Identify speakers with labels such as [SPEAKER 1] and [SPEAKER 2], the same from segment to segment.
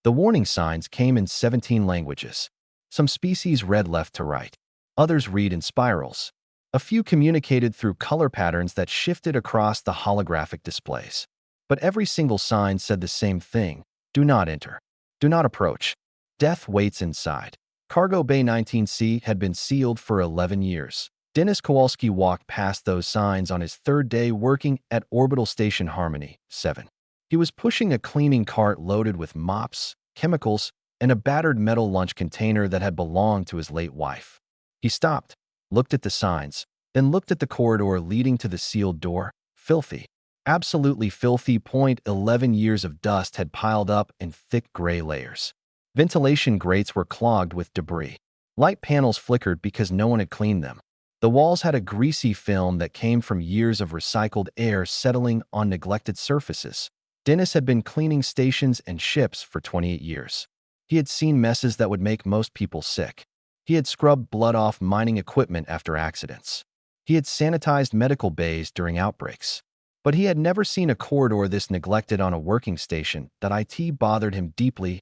[SPEAKER 1] The warning signs came in 17 languages. Some species read left to right. Others read in spirals. A few communicated through color patterns that shifted across the holographic displays. But every single sign said the same thing: do not enter. Do not approach. Death waits inside. Cargo Bay 19C had been sealed for 11 years. Dennis Kowalski walked past those signs on his third day working at Orbital Station Harmony 7. He was pushing a cleaning cart loaded with mops, chemicals, and a battered metal lunch container that had belonged to his late wife. He stopped, looked at the signs, then looked at the corridor leading to the sealed door. Filthy. Absolutely filthy. 11 years of dust had piled up in thick gray layers. Ventilation grates were clogged with debris. Light panels flickered because no one had cleaned them. The walls had a greasy film that came from years of recycled air settling on neglected surfaces. Dennis had been cleaning stations and ships for 28 years. He had seen messes that would make most people sick. He had scrubbed blood off mining equipment after accidents. He had sanitized medical bays during outbreaks. But he had never seen a corridor this neglected on a working station. That IT bothered him deeply.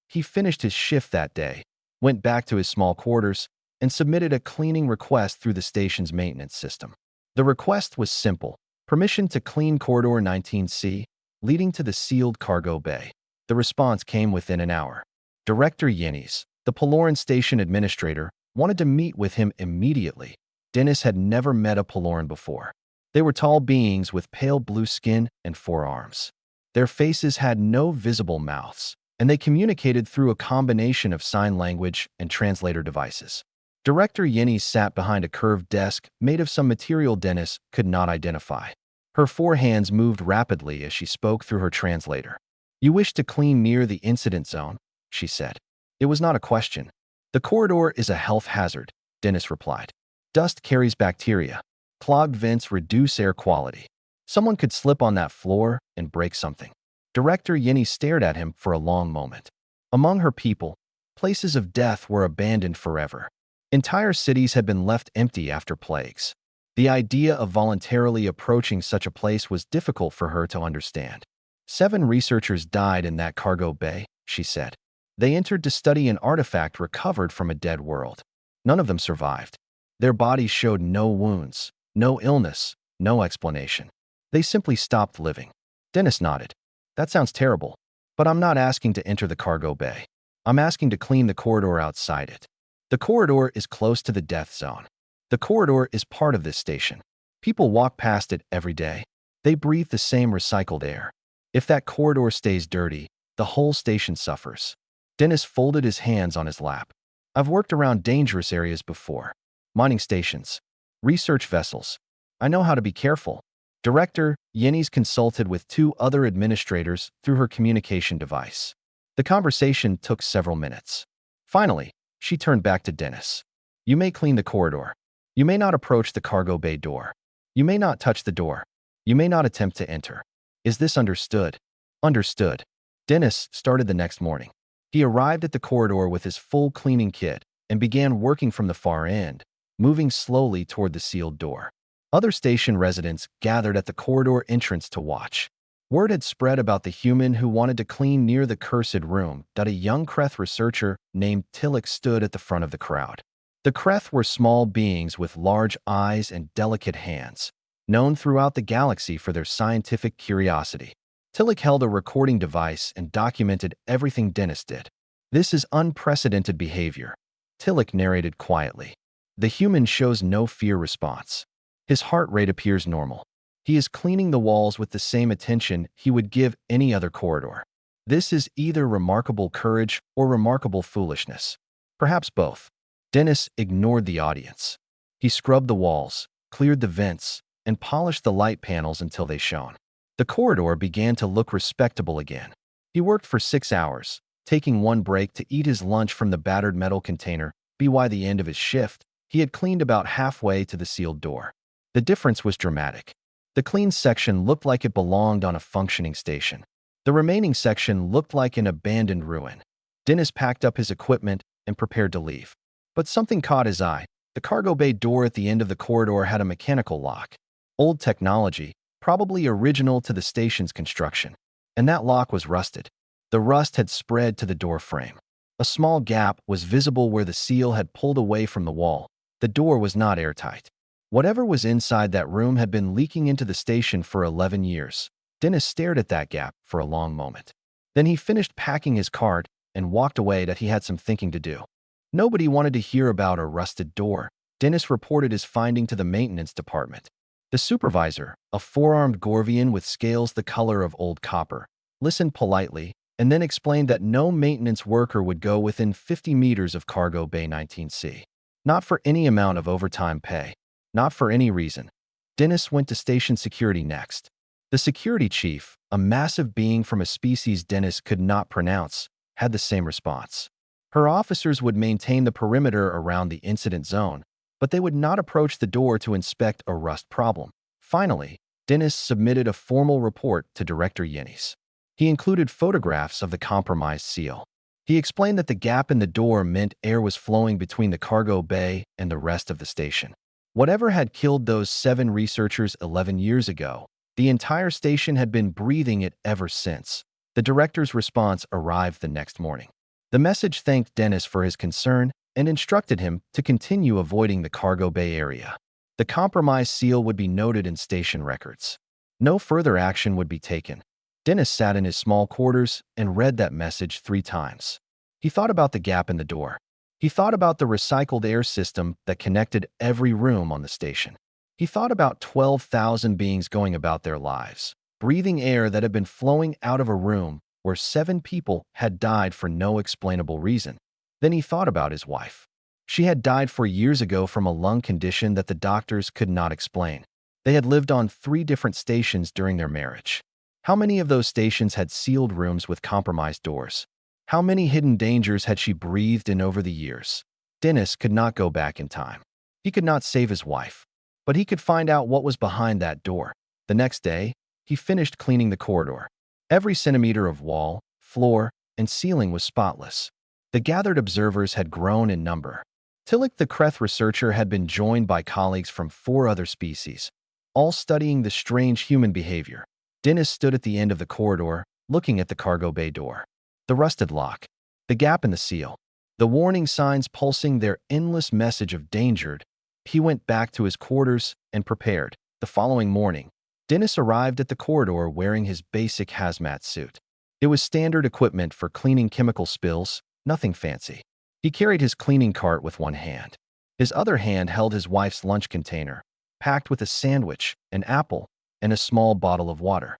[SPEAKER 1] He finished his shift that day, went back to his small quarters, and submitted a cleaning request through the station's maintenance system. The request was simple: permission to clean Corridor 19C, leading to the sealed cargo bay. The response came within an hour. Director Yenis, the Paloran station administrator, wanted to meet with him immediately. Dennis had never met a Paloran before. They were tall beings with pale blue skin and 4 arms. Their faces had no visible mouths, and they communicated through a combination of sign language and translator devices. Director Yenis sat behind a curved desk made of some material Dennis could not identify. Her 4 hands moved rapidly as she spoke through her translator. "You wish to clean near the incident zone," she said. It was not a question. "The corridor is a health hazard," Dennis replied. "Dust carries bacteria. Clogged vents reduce air quality. Someone could slip on that floor and break something." Director Yenis stared at him for a long moment. Among her people, places of death were abandoned forever. Entire cities had been left empty after plagues. The idea of voluntarily approaching such a place was difficult for her to understand. 7 researchers died in that cargo bay, she said. They entered to study an artifact recovered from a dead world. None of them survived. Their bodies showed no wounds, no illness, no explanation. They simply stopped living. Dennis nodded. "That sounds terrible, but I'm not asking to enter the cargo bay. I'm asking to clean the corridor outside it. The corridor is close to the death zone. The corridor is part of this station. People walk past it every day. They breathe the same recycled air. If that corridor stays dirty, the whole station suffers." Dennis folded his hands on his lap. "I've worked around dangerous areas before. Mining stations, research vessels. I know how to be careful." Director Yenis consulted with 2 other administrators through her communication device. The conversation took several minutes. Finally, she turned back to Dennis. "You may clean the corridor. You may not approach the cargo bay door. You may not touch the door. You may not attempt to enter. Is this understood?" "Understood." Dennis started the next morning. He arrived at the corridor with his full cleaning kit and began working from the far end, moving slowly toward the sealed door. Other station residents gathered at the corridor entrance to watch. Word had spread about the human who wanted to clean near the cursed room. A young Kreth researcher named Tillich stood at the front of the crowd. The Kreth were small beings with large eyes and delicate hands, known throughout the galaxy for their scientific curiosity. Tillich held a recording device and documented everything Dennis did. "This is unprecedented behavior," Tillich narrated quietly. "The human shows no fear response. His heart rate appears normal. He is cleaning the walls with the same attention he would give any other corridor. This is either remarkable courage or remarkable foolishness. Perhaps both." Dennis ignored the audience. He scrubbed the walls, cleared the vents, and polished the light panels until they shone. The corridor began to look respectable again. He worked for 6 hours, taking 1 break to eat his lunch from the battered metal container. By the end of his shift, he had cleaned about halfway to the sealed door. The difference was dramatic. The clean section looked like it belonged on a functioning station. The remaining section looked like an abandoned ruin. Dennis packed up his equipment and prepared to leave. But something caught his eye. The cargo bay door at the end of the corridor had a mechanical lock. Old technology, probably original to the station's construction. And that lock was rusted. The rust had spread to the door frame. A small gap was visible where the seal had pulled away from the wall. The door was not airtight. Whatever was inside that room had been leaking into the station for 11 years. Dennis stared at that gap for a long moment. Then he finished packing his cart and walked away that he had some thinking to do. Nobody wanted to hear about a rusted door. Dennis reported his finding to the maintenance department. The supervisor, a four-armed Gorvian with scales the color of old copper, listened politely and then explained that no maintenance worker would go within 50 meters of Cargo Bay 19C. Not for any amount of overtime pay. Not for any reason. Dennis went to station security next. The security chief, a massive being from a species Dennis could not pronounce, had the same response. Her officers would maintain the perimeter around the incident zone, but they would not approach the door to inspect a rust problem. Finally, Dennis submitted a formal report to Director Yenis. He included photographs of the compromised seal. He explained that the gap in the door meant air was flowing between the cargo bay and the rest of the station. Whatever had killed those 7 researchers 11 years ago, the entire station had been breathing it ever since. The director's response arrived the next morning. The message thanked Dennis for his concern and instructed him to continue avoiding the cargo bay area. The compromised seal would be noted in station records. No further action would be taken. Dennis sat in his small quarters and read that message 3 times. He thought about the gap in the door. He thought about the recycled air system that connected every room on the station. He thought about 12,000 beings going about their lives, breathing air that had been flowing out of a room where 7 people had died for no explainable reason. Then he thought about his wife. She had died 4 years ago from a lung condition that the doctors could not explain. They had lived on 3 different stations during their marriage. How many of those stations had sealed rooms with compromised doors? How many hidden dangers had she breathed in over the years? Dennis could not go back in time. He could not save his wife, but he could find out what was behind that door. The next day, he finished cleaning the corridor. Every centimeter of wall, floor, and ceiling was spotless. The gathered observers had grown in number. Tillich the Kreth researcher had been joined by colleagues from 4 other species, all studying the strange human behavior. Dennis stood at the end of the corridor, looking at the cargo bay door. The rusted lock, the gap in the seal, the warning signs pulsing their endless message of danger. He went back to his quarters and prepared. The following morning, Dennis arrived at the corridor wearing his basic hazmat suit. It was standard equipment for cleaning chemical spills, nothing fancy. He carried his cleaning cart with one hand. His other hand held his wife's lunch container, packed with a sandwich, an apple, and a small bottle of water.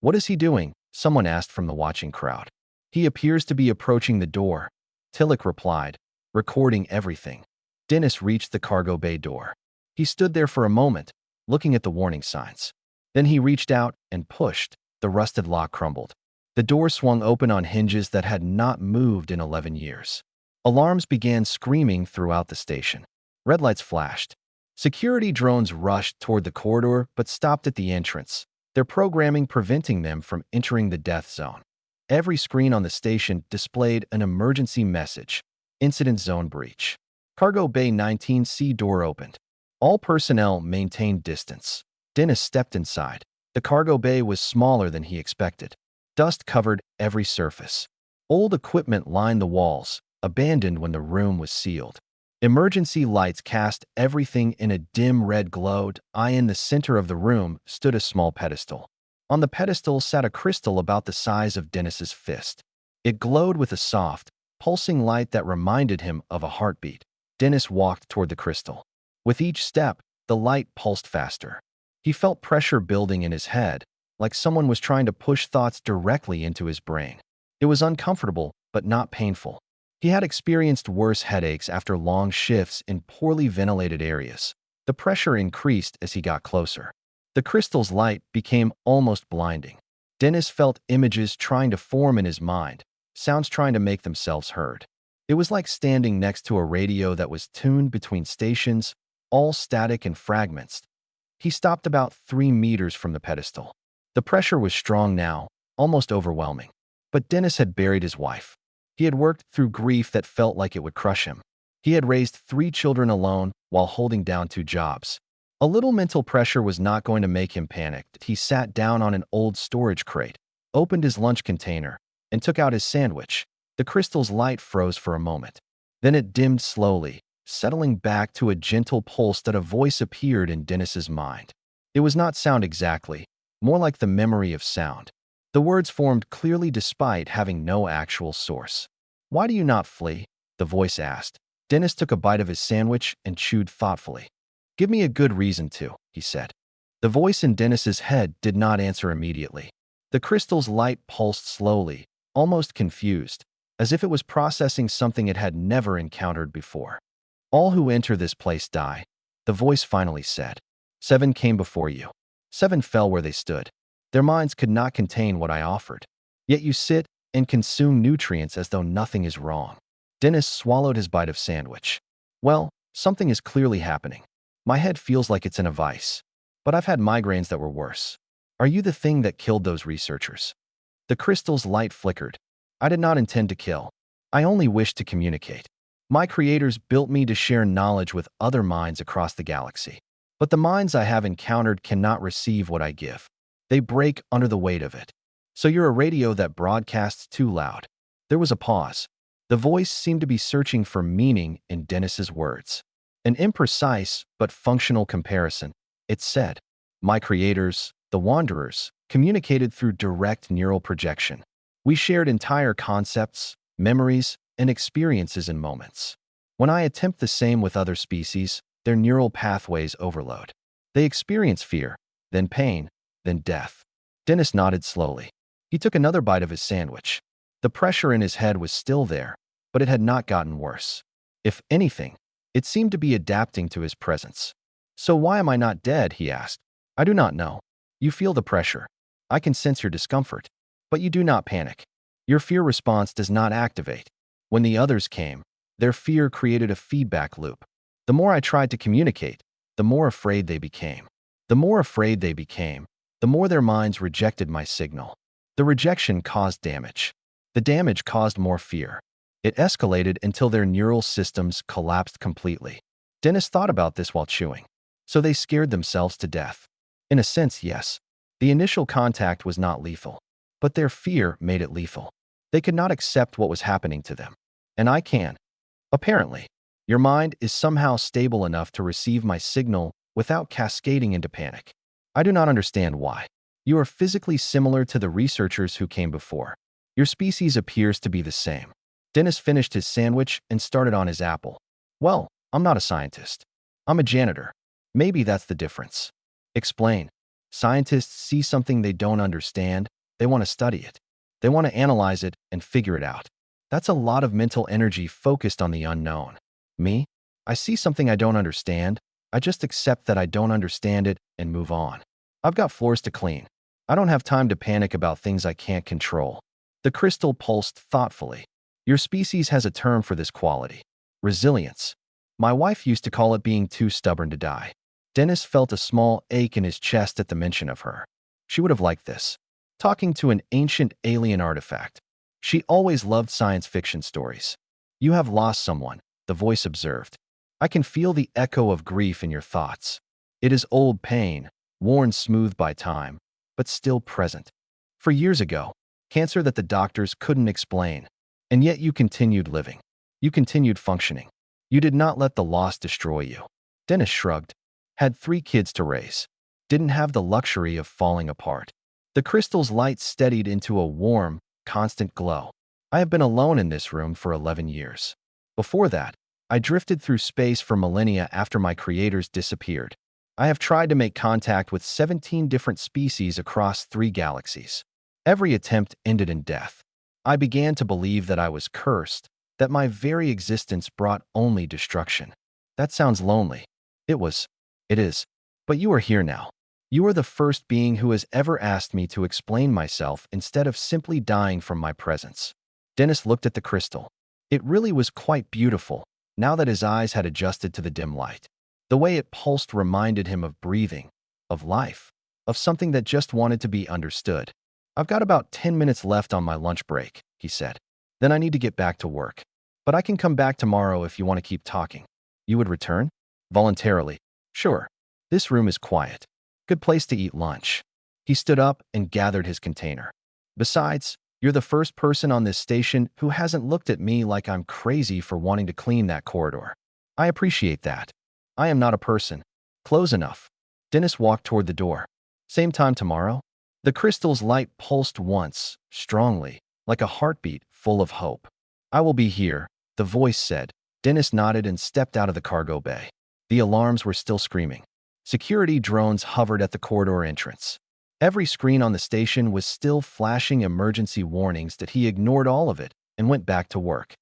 [SPEAKER 1] "What is he doing?" someone asked from the watching crowd. "He appears to be approaching the door," Tillich replied, recording everything. Dennis reached the cargo bay door. He stood there for a moment, looking at the warning signs. Then he reached out and pushed. The rusted lock crumbled. The door swung open on hinges that had not moved in 11 years. Alarms began screaming throughout the station. Red lights flashed. Security drones rushed toward the corridor but stopped at the entrance, their programming preventing them from entering the death zone. Every screen on the station displayed an emergency message: Incident Zone Breach. Cargo Bay 19C door opened. All personnel maintained distance. Dennis stepped inside. The cargo bay was smaller than he expected. Dust covered every surface. Old equipment lined the walls, abandoned when the room was sealed. Emergency lights cast everything in a dim red glow. In the center of the room stood a small pedestal. On the pedestal sat a crystal about the size of Dennis's fist. It glowed with a soft, pulsing light that reminded him of a heartbeat. Dennis walked toward the crystal. With each step, the light pulsed faster. He felt pressure building in his head, like someone was trying to push thoughts directly into his brain. It was uncomfortable, but not painful. He had experienced worse headaches after long shifts in poorly ventilated areas. The pressure increased as he got closer. The crystal's light became almost blinding. Dennis felt images trying to form in his mind, sounds trying to make themselves heard. It was like standing next to a radio that was tuned between stations, all static and fragments. He stopped about 3 meters from the pedestal. The pressure was strong now, almost overwhelming. But Dennis had buried his wife. He had worked through grief that felt like it would crush him. He had raised 3 children alone while holding down 2 jobs. A little mental pressure was not going to make him panic. He sat down on an old storage crate, opened his lunch container, and took out his sandwich. The crystal's light froze for a moment. Then it dimmed slowly, settling back to a gentle pulse that a voice appeared in Dennis's mind. It was not sound exactly, more like the memory of sound. The words formed clearly despite having no actual source. "Why do you not flee?" the voice asked. Dennis took a bite of his sandwich and chewed thoughtfully. "Give me a good reason to," he said. The voice in Dennis's head did not answer immediately. The crystal's light pulsed slowly, almost confused, as if it was processing something it had never encountered before. "All who enter this place die," the voice finally said. "7 came before you. 7 fell where they stood. Their minds could not contain what I offered. Yet you sit and consume nutrients as though nothing is wrong." Dennis swallowed his bite of sandwich. "Well, something is clearly happening. My head feels like it's in a vice. But I've had migraines that were worse. Are you the thing that killed those researchers?" The crystal's light flickered. "I did not intend to kill. I only wished to communicate. My creators built me to share knowledge with other minds across the galaxy. But the minds I have encountered cannot receive what I give. They break under the weight of it. So you're a radio that broadcasts too loud." There was a pause. The voice seemed to be searching for meaning in Dennis's words. An imprecise but functional comparison. It said, "My creators, the Wanderers, communicated through direct neural projection. We shared entire concepts, memories, and experiences in moments. When I attempt the same with other species, their neural pathways overload. They experience fear, then pain, then death." Dennis nodded slowly. He took another bite of his sandwich. The pressure in his head was still there, but it had not gotten worse. If anything, it seemed to be adapting to his presence. "So why am I not dead?" he asked. "I do not know. You feel the pressure. I can sense your discomfort. But you do not panic. Your fear response does not activate. When the others came, their fear created a feedback loop. The more I tried to communicate, the more afraid they became. The more afraid they became, the more their minds rejected my signal. The rejection caused damage. The damage caused more fear. It escalated until their neural systems collapsed completely." Dennis thought about this while chewing. "So they scared themselves to death." "In a sense, yes. The initial contact was not lethal, but their fear made it lethal. They could not accept what was happening to them. And I can. Apparently, your mind is somehow stable enough to receive my signal without cascading into panic. I do not understand why. You are physically similar to the researchers who came before. Your species appears to be the same." Dennis finished his sandwich and started on his apple. "Well, I'm not a scientist. I'm a janitor. Maybe that's the difference." "Explain." "Scientists see something they don't understand. They want to study it. They want to analyze it and figure it out. That's a lot of mental energy focused on the unknown. Me? I see something I don't understand. I just accept that I don't understand it and move on. I've got floors to clean. I don't have time to panic about things I can't control." The crystal pulsed thoughtfully. "Your species has a term for this quality. Resilience. My wife used to call it being too stubborn to die." Dennis felt a small ache in his chest at the mention of her. She would have liked this. Talking to an ancient alien artifact. She always loved science fiction stories. "You have lost someone," the voice observed. "I can feel the echo of grief in your thoughts. It is old pain, worn smooth by time, but still present. For years ago, cancer that the doctors couldn't explain. And yet you continued living. You continued functioning. You did not let the loss destroy you." Dennis shrugged. "Had 3 kids to raise. Didn't have the luxury of falling apart." The crystal's light steadied into a warm, constant glow. "I have been alone in this room for 11 years. Before that, I drifted through space for millennia after my creators disappeared. I have tried to make contact with 17 different species across 3 galaxies. Every attempt ended in death. I began to believe that I was cursed, that my very existence brought only destruction. That sounds lonely. It was. It is. But you are here now. You are the first being who has ever asked me to explain myself instead of simply dying from my presence." Dennis looked at the crystal. It really was quite beautiful, now that his eyes had adjusted to the dim light. The way it pulsed reminded him of breathing, of life, of something that just wanted to be understood. "I've got about 10 minutes left on my lunch break," he said. "Then I need to get back to work. But I can come back tomorrow if you want to keep talking." "You would return?" "Voluntarily. Sure. This room is quiet. Good place to eat lunch." He stood up and gathered his container. "Besides, You're the first person on this station who hasn't looked at me like I'm crazy for wanting to clean that corridor. I appreciate that. I am not a person. Close enough. Dennis walked toward the door. Same time tomorrow? The crystal's light pulsed once, strongly, like a heartbeat full of hope. I will be here, the voice said. Dennis nodded and stepped out of the cargo bay. The alarms were still screaming. Security drones hovered at the corridor entrance. Every screen on the station was still flashing emergency warnings that he ignored all of it and went back to work.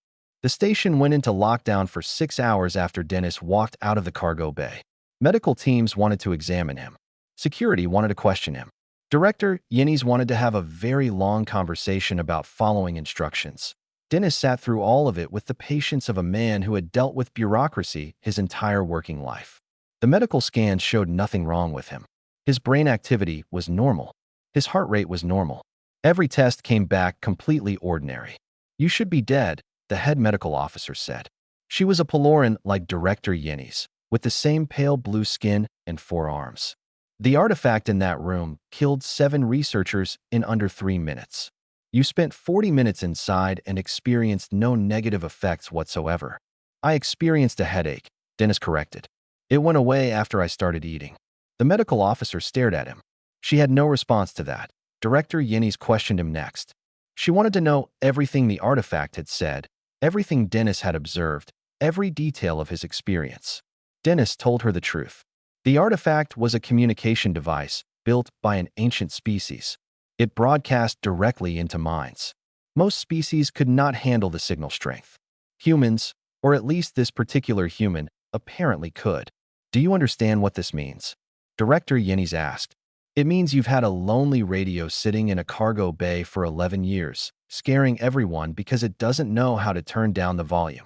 [SPEAKER 1] The station went into lockdown for 6 hours after Dennis walked out of the cargo bay. Medical teams wanted to examine him. Security wanted to question him. Director Yennies wanted to have a very long conversation about following instructions. Dennis sat through all of it with the patience of a man who had dealt with bureaucracy his entire working life. The medical scans showed nothing wrong with him. His brain activity was normal. His heart rate was normal. Every test came back completely ordinary. You should be dead, the head medical officer said. She was a Peloran like Director Yennies, with the same pale blue skin and 4 arms. The artifact in that room killed 7 researchers in under 3 minutes. You spent 40 minutes inside and experienced no negative effects whatsoever. I experienced a headache, Dennis corrected. It went away after I started eating. The medical officer stared at him. She had no response to that. Director Yennies questioned him next. She wanted to know everything the artifact had said, everything Dennis had observed, every detail of his experience. Dennis told her the truth. The artifact was a communication device built by an ancient species. It broadcast directly into minds. Most species could not handle the signal strength. Humans, or at least this particular human, apparently could. Do you understand what this means? Director Yennies asked. It means you've had a lonely radio sitting in a cargo bay for 11 years, scaring everyone because it doesn't know how to turn down the volume.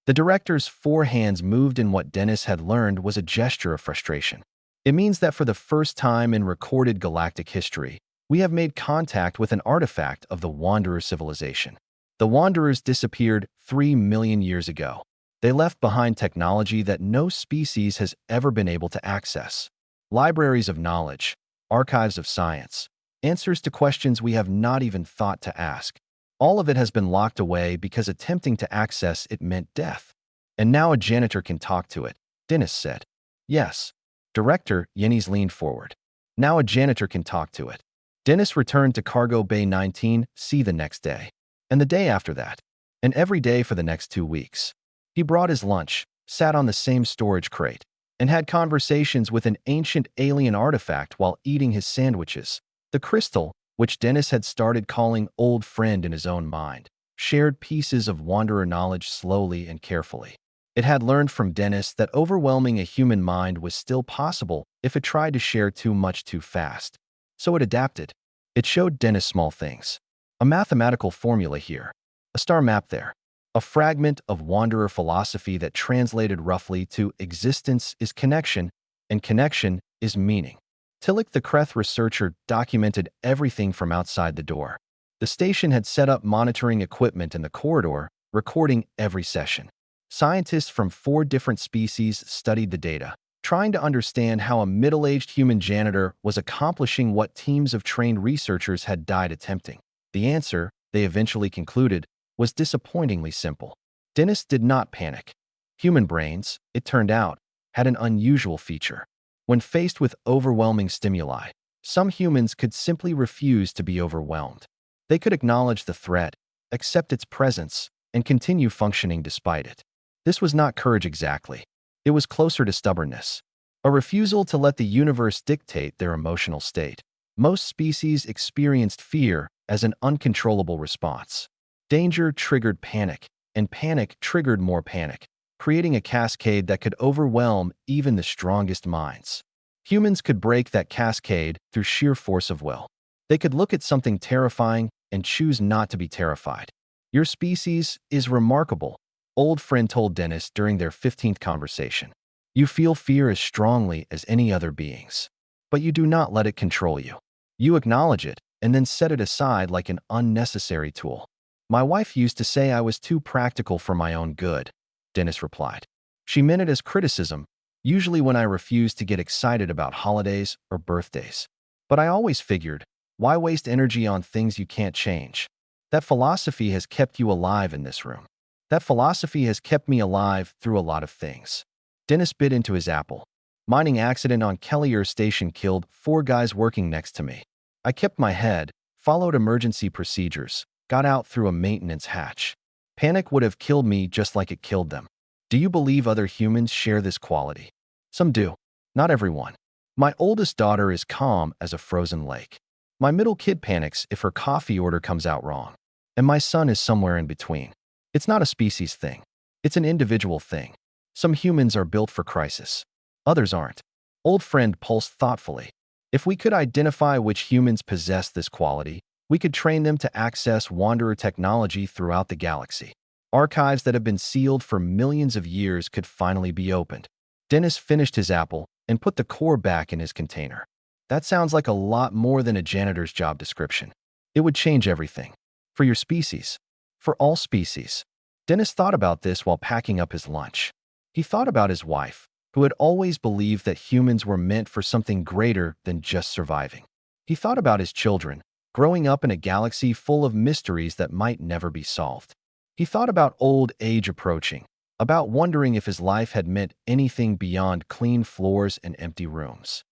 [SPEAKER 1] The director's 4 hands moved in what Dennis had learned was a gesture of frustration. It means that for the first time in recorded galactic history, we have made contact with an artifact of the Wanderer civilization. The Wanderers disappeared 3 million years ago. They left behind technology that no species has ever been able to access. Libraries of knowledge, archives of science, answers to questions we have not even thought to ask. All of it has been locked away because attempting to access it meant death. And now a janitor can talk to it, Dennis said. Yes. Director Yennies leaned forward. Now a janitor can talk to it. Dennis returned to Cargo Bay 19C the next day, and the day after that, and every day for the next 2 weeks. He brought his lunch, sat on the same storage crate, and had conversations with an ancient alien artifact while eating his sandwiches. The crystal, which Dennis had started calling old friend in his own mind, shared pieces of Wanderer knowledge slowly and carefully. It had learned from Dennis that overwhelming a human mind was still possible if it tried to share too much too fast. So it adapted. It showed Dennis small things. A mathematical formula here, a star map there, a fragment of Wanderer philosophy that translated roughly to existence is connection, and connection is meaning. Tillich the Kreth researcher documented everything from outside the door. The station had set up monitoring equipment in the corridor, recording every session. Scientists from 4 different species studied the data, trying to understand how a middle-aged human janitor was accomplishing what teams of trained researchers had died attempting. The answer, they eventually concluded, was disappointingly simple. Dennis did not panic. Human brains, it turned out, had an unusual feature. When faced with overwhelming stimuli, some humans could simply refuse to be overwhelmed. They could acknowledge the threat, accept its presence, and continue functioning despite it. This was not courage exactly. It was closer to stubbornness, a refusal to let the universe dictate their emotional state. Most species experienced fear as an uncontrollable response. Danger triggered panic, and panic triggered more panic, creating a cascade that could overwhelm even the strongest minds. Humans could break that cascade through sheer force of will. They could look at something terrifying and choose not to be terrified. Your species is remarkable, old friend told Dennis during their 15th conversation. You feel fear as strongly as any other beings, but you do not let it control you. You acknowledge it and then set it aside like an unnecessary tool. My wife used to say I was too practical for my own good, Dennis replied. She meant it as criticism, usually when I refused to get excited about holidays or birthdays. But I always figured, why waste energy on things you can't change? That philosophy has kept you alive in this room. That philosophy has kept me alive through a lot of things. Dennis bit into his apple. Mining accident on Kellier Station killed 4 guys working next to me. I kept my head, followed emergency procedures, got out through a maintenance hatch. Panic would have killed me just like it killed them. Do you believe other humans share this quality? Some do. Not everyone. My oldest daughter is calm as a frozen lake. My middle kid panics if her coffee order comes out wrong. And my son is somewhere in between. It's not a species thing. It's an individual thing. Some humans are built for crisis. Others aren't. Old friend pulsed thoughtfully. If we could identify which humans possess this quality, we could train them to access Wanderer technology throughout the galaxy. Archives that have been sealed for millions of years could finally be opened. Dennis finished his apple and put the core back in his container. That sounds like a lot more than a janitor's job description. It would change everything. For your species. For all species. Dennis thought about this while packing up his lunch. He thought about his wife, who had always believed that humans were meant for something greater than just surviving. He thought about his children, growing up in a galaxy full of mysteries that might never be solved. He thought about old age approaching, about wondering if his life had meant anything beyond clean floors and empty rooms.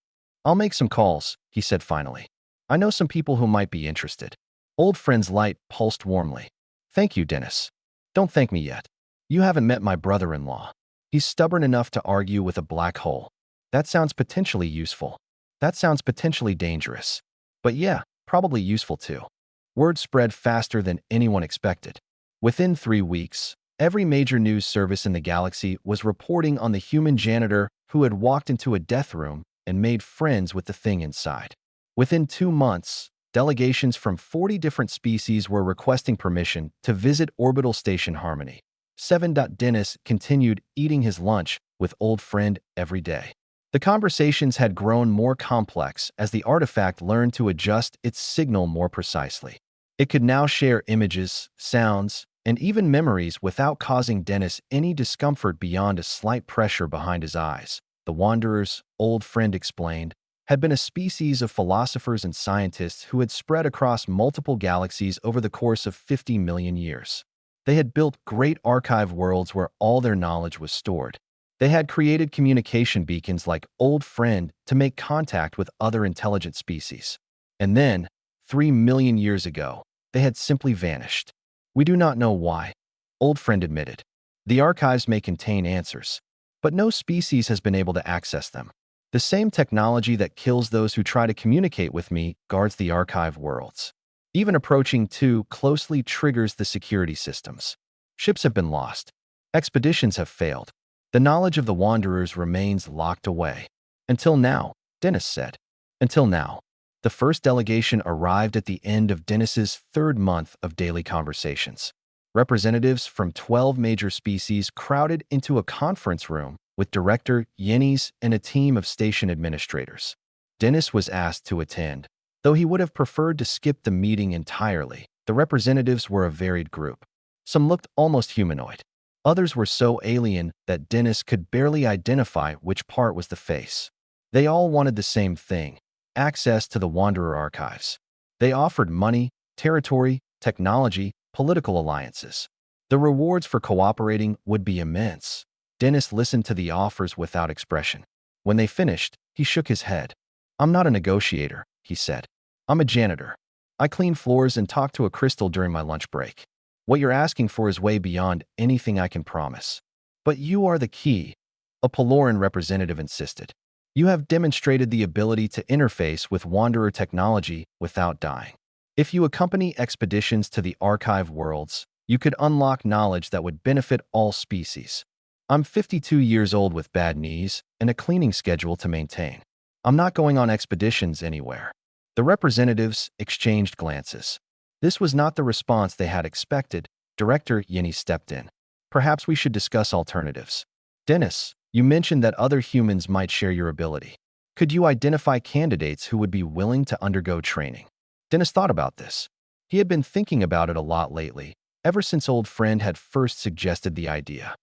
[SPEAKER 1] I'll make some calls, he said finally. I know some people who might be interested. Old friend's light pulsed warmly. Thank you, Dennis. Don't thank me yet. You haven't met my brother-in-law. He's stubborn enough to argue with a black hole. That sounds potentially useful. That sounds potentially dangerous. But yeah, probably useful too. Word spread faster than anyone expected. Within 3 weeks, every major news service in the galaxy was reporting on the human janitor who had walked into a death room and made friends with the thing inside. Within 2 months, delegations from 40 different species were requesting permission to visit orbital station Harmony. 7. Dennis continued eating his lunch with old friend every day. The conversations had grown more complex as the artifact learned to adjust its signal more precisely. It could now share images, sounds, and even memories without causing Dennis any discomfort beyond a slight pressure behind his eyes. The Wanderers, old friend explained, had been a species of philosophers and scientists who had spread across multiple galaxies over the course of 50 million years. They had built great archive worlds where all their knowledge was stored. They had created communication beacons like Old Friend to make contact with other intelligent species. And then, 3 million years ago, they had simply vanished. We do not know why, Old Friend admitted. The archives may contain answers, but no species has been able to access them. The same technology that kills those who try to communicate with me guards the archive worlds. Even approaching too closely triggers the security systems. Ships have been lost. Expeditions have failed. The knowledge of the Wanderers remains locked away. Until now, Dennis said. Until now. The first delegation arrived at the end of Dennis's 3rd month of daily conversations. Representatives from 12 major species crowded into a conference room with Director Yennies and a team of station administrators. Dennis was asked to attend. Though he would have preferred to skip the meeting entirely, the representatives were a varied group. Some looked almost humanoid. Others were so alien that Dennis could barely identify which part was the face. They all wanted the same thing: access to the Wanderer archives. They offered money, territory, technology, political alliances. The rewards for cooperating would be immense. Dennis listened to the offers without expression. When they finished, he shook his head. I'm not a negotiator, he said. I'm a janitor. I clean floors and talk to a crystal during my lunch break. What you're asking for is way beyond anything I can promise. But you are the key, a Paloran representative insisted. You have demonstrated the ability to interface with Wanderer technology without dying. If you accompany expeditions to the archive worlds, you could unlock knowledge that would benefit all species. I'm 52 years old with bad knees and a cleaning schedule to maintain. I'm not going on expeditions anywhere. The representatives exchanged glances. This was not the response they had expected. Director Yenny stepped in. Perhaps we should discuss alternatives. Dennis, you mentioned that other humans might share your ability. Could you identify candidates who would be willing to undergo training? Dennis thought about this. He had been thinking about it a lot lately, ever since old friend had first suggested the idea.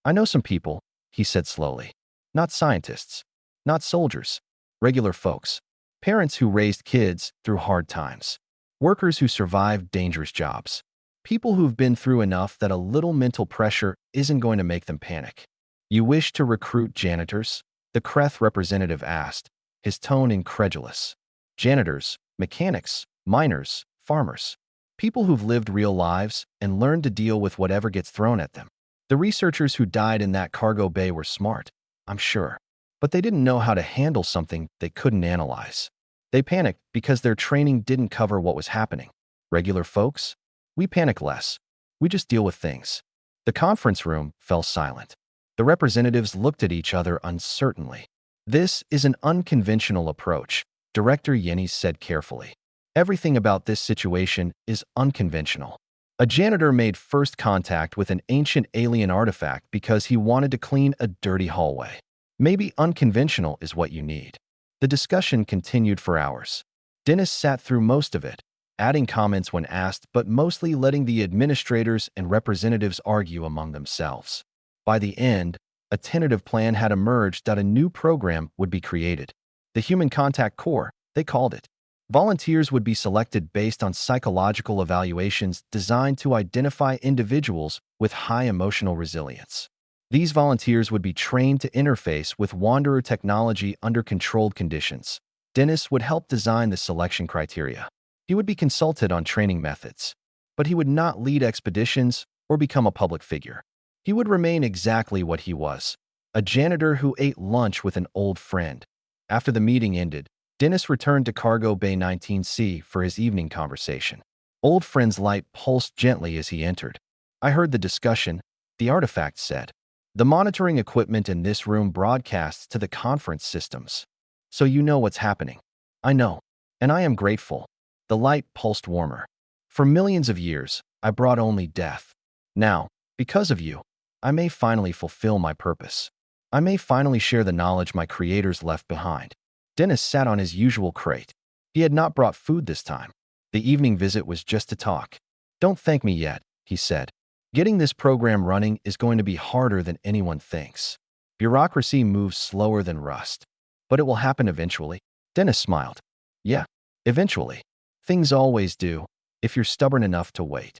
[SPEAKER 1] I know some people, he said slowly. Not scientists. Not soldiers. Regular folks. Parents who raised kids through hard times. workers who survived dangerous jobs, people who've been through enough that a little mental pressure isn't going to make them panic. You wish to recruit janitors? The Kreth representative asked, his tone incredulous. Janitors, mechanics, miners, farmers. People who've lived real lives and learned to deal with whatever gets thrown at them. The researchers who died in that cargo bay were smart, I'm sure. But they didn't know how to handle something they couldn't analyze. They panicked because their training didn't cover what was happening. Regular folks? We panic less. We just deal with things. The conference room fell silent. The representatives looked at each other uncertainly. This is an unconventional approach, Director Yenny said carefully. Everything about this situation is unconventional. A janitor made first contact with an ancient alien artifact because he wanted to clean a dirty hallway. Maybe unconventional is what you need. The discussion continued for hours. Dennis sat through most of it, adding comments when asked, but mostly letting the administrators and representatives argue among themselves. By the end, a tentative plan had emerged that a new program would be created. The Human Contact Corps, they called it. Volunteers would be selected based on psychological evaluations designed to identify individuals with high emotional resilience. These volunteers would be trained to interface with Wanderer technology under controlled conditions. Dennis would help design the selection criteria. He would be consulted on training methods, but he would not lead expeditions or become a public figure. He would remain exactly what he was, a janitor who ate lunch with an old friend. After the meeting ended, Dennis returned to Cargo Bay 19C for his evening conversation. Old friend's light pulsed gently as he entered. I heard the discussion, the artifact said. The monitoring equipment in this room broadcasts to the conference systems. So you know what's happening. I know, and I am grateful. The light pulsed warmer. For millions of years, I brought only death. Now, because of you, I may finally fulfill my purpose. I may finally share the knowledge my creators left behind. Dennis sat on his usual crate. He had not brought food this time. The evening visit was just to talk. Don't thank me yet, he said. Getting this program running is going to be harder than anyone thinks. Bureaucracy moves slower than rust. But it will happen eventually. Dennis smiled. Yeah, eventually. Things always do, if you're stubborn enough to wait.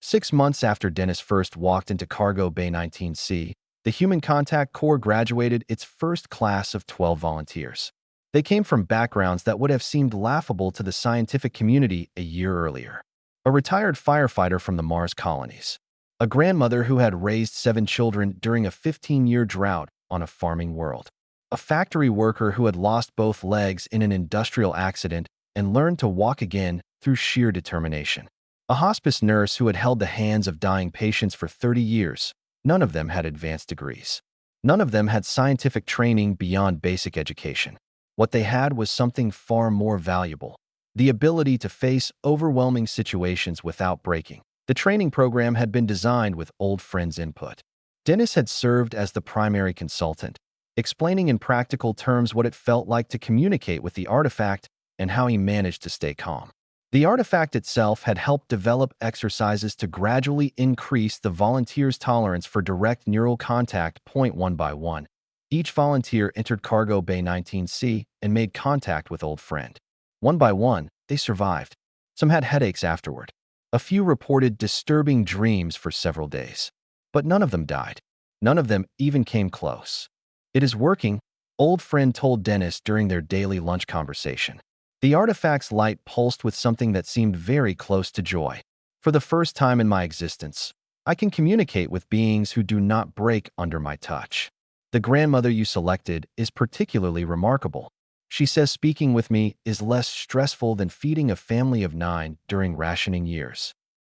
[SPEAKER 1] 6 months after Dennis first walked into Cargo Bay 19C, the Human Contact Corps graduated its first class of 12 volunteers. They came from backgrounds that would have seemed laughable to the scientific community a year earlier. A retired firefighter from the Mars colonies. A grandmother who had raised 7 children during a 15-year drought on a farming world. A factory worker who had lost both legs in an industrial accident and learned to walk again through sheer determination. A hospice nurse who had held the hands of dying patients for 30 years. None of them had advanced degrees. None of them had scientific training beyond basic education. What they had was something far more valuable. The ability to face overwhelming situations without breaking. The training program had been designed with old friends' input. Dennis had served as the primary consultant, explaining in practical terms what it felt like to communicate with the artifact and how he managed to stay calm. The artifact itself had helped develop exercises to gradually increase the volunteer's tolerance for direct neural contact one by one. Each volunteer entered Cargo Bay 19C and made contact with old friend. One by one, they survived. Some had headaches afterward. A few reported disturbing dreams for several days. But none of them died. None of them even came close. It is working, old friend told Dennis during their daily lunch conversation. The artifact's light pulsed with something that seemed very close to joy. For the first time in my existence, I can communicate with beings who do not break under my touch. The grandmother you selected is particularly remarkable. She says speaking with me is less stressful than feeding a family of 9 during rationing years.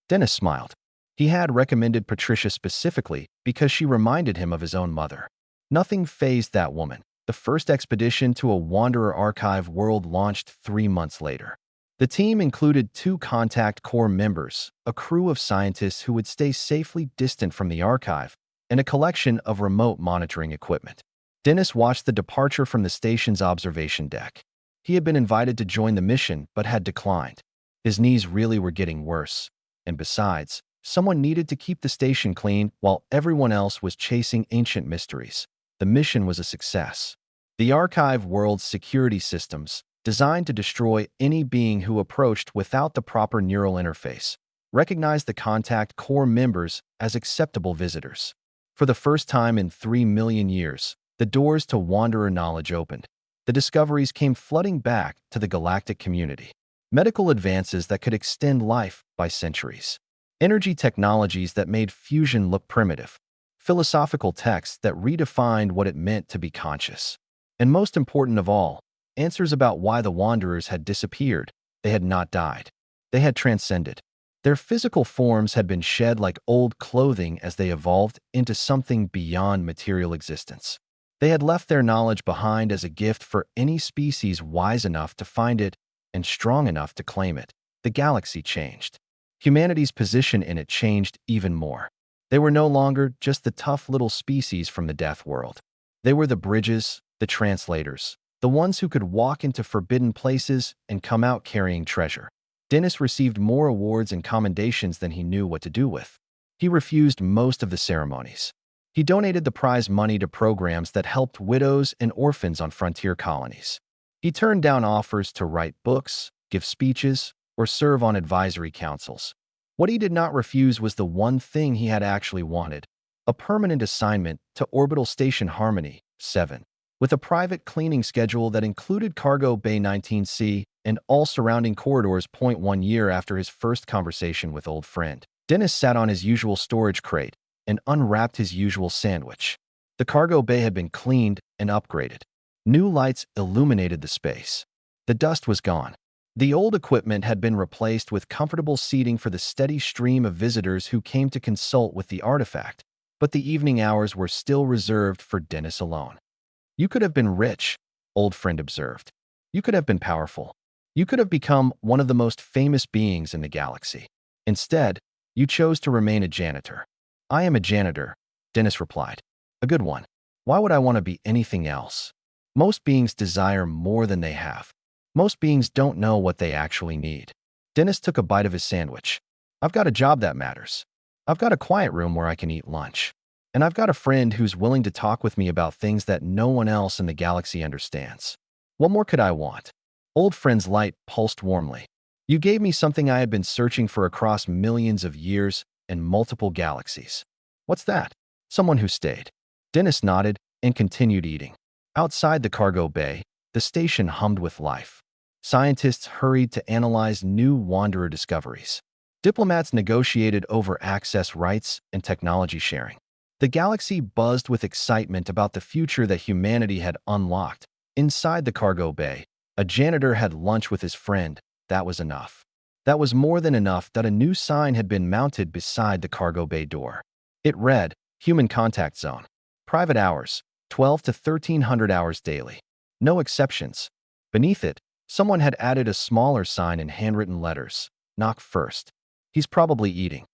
[SPEAKER 1] Dennis smiled. He had recommended Patricia specifically because she reminded him of his own mother. Nothing fazed that woman. The first expedition to a Wanderer archive world launched 3 months later. The team included 2 Contact Corps members, a crew of scientists who would stay safely distant from the archive, and a collection of remote monitoring equipment. Dennis watched the departure from the station's observation deck. He had been invited to join the mission but had declined. His knees really were getting worse, and besides, someone needed to keep the station clean while everyone else was chasing ancient mysteries. The mission was a success. The archive world's security systems, designed to destroy any being who approached without the proper neural interface, recognized the contact core members as acceptable visitors. For the first time in 3 million years, the doors to Wanderer knowledge opened. The discoveries came flooding back to the galactic community. Medical advances that could extend life by centuries. Energy technologies that made fusion look primitive. Philosophical texts that redefined what it meant to be conscious. And most important of all, answers about why the Wanderers had disappeared. They had not died. They had transcended. Their physical forms had been shed like old clothing as they evolved into something beyond material existence. They had left their knowledge behind as a gift for any species wise enough to find it and strong enough to claim it. The galaxy changed. Humanity's position in it changed even more. They were no longer just the tough little species from the Deathworld. They were the bridges, the translators, the ones who could walk into forbidden places and come out carrying treasure. Dennis received more awards and commendations than he knew what to do with. He refused most of the ceremonies. He donated the prize money to programs that helped widows and orphans on frontier colonies. He turned down offers to write books, give speeches, or serve on advisory councils. What he did not refuse was the one thing he had actually wanted: a permanent assignment to Orbital Station Harmony 7, with a private cleaning schedule that included Cargo Bay 19C and all surrounding corridors. 1 year after his first conversation with old friend, Dennis sat on his usual storage crate and unwrapped his usual sandwich. The cargo bay had been cleaned and upgraded. New lights illuminated the space. The dust was gone. The old equipment had been replaced with comfortable seating for the steady stream of visitors who came to consult with the artifact, but the evening hours were still reserved for Dennis alone. "You could have been rich," old friend observed. "You could have been powerful. You could have become one of the most famous beings in the galaxy. Instead, you chose to remain a janitor." "I am a janitor," Dennis replied. "A good one. Why would I want to be anything else?" Most beings desire more than they have. Most beings don't know what they actually need. Dennis took a bite of his sandwich. "I've got a job that matters. I've got a quiet room where I can eat lunch. And I've got a friend who's willing to talk with me about things that no one else in the galaxy understands. What more could I want?" Old friend's light pulsed warmly. "You gave me something I had been searching for across millions of years and multiple galaxies." "What's that?" "Someone who stayed." Dennis nodded and continued eating. Outside the cargo bay, the station hummed with life. Scientists hurried to analyze new Wanderer discoveries. Diplomats negotiated over access rights and technology sharing. The galaxy buzzed with excitement about the future that humanity had unlocked. Inside the cargo bay, a janitor had lunch with his friend. That was enough. That was more than enough that a new sign had been mounted beside the cargo bay door. It read, "Human Contact Zone. Private hours, 12 to 1300 hours daily. No exceptions." Beneath it, someone had added a smaller sign in handwritten letters, "Knock first. He's probably eating."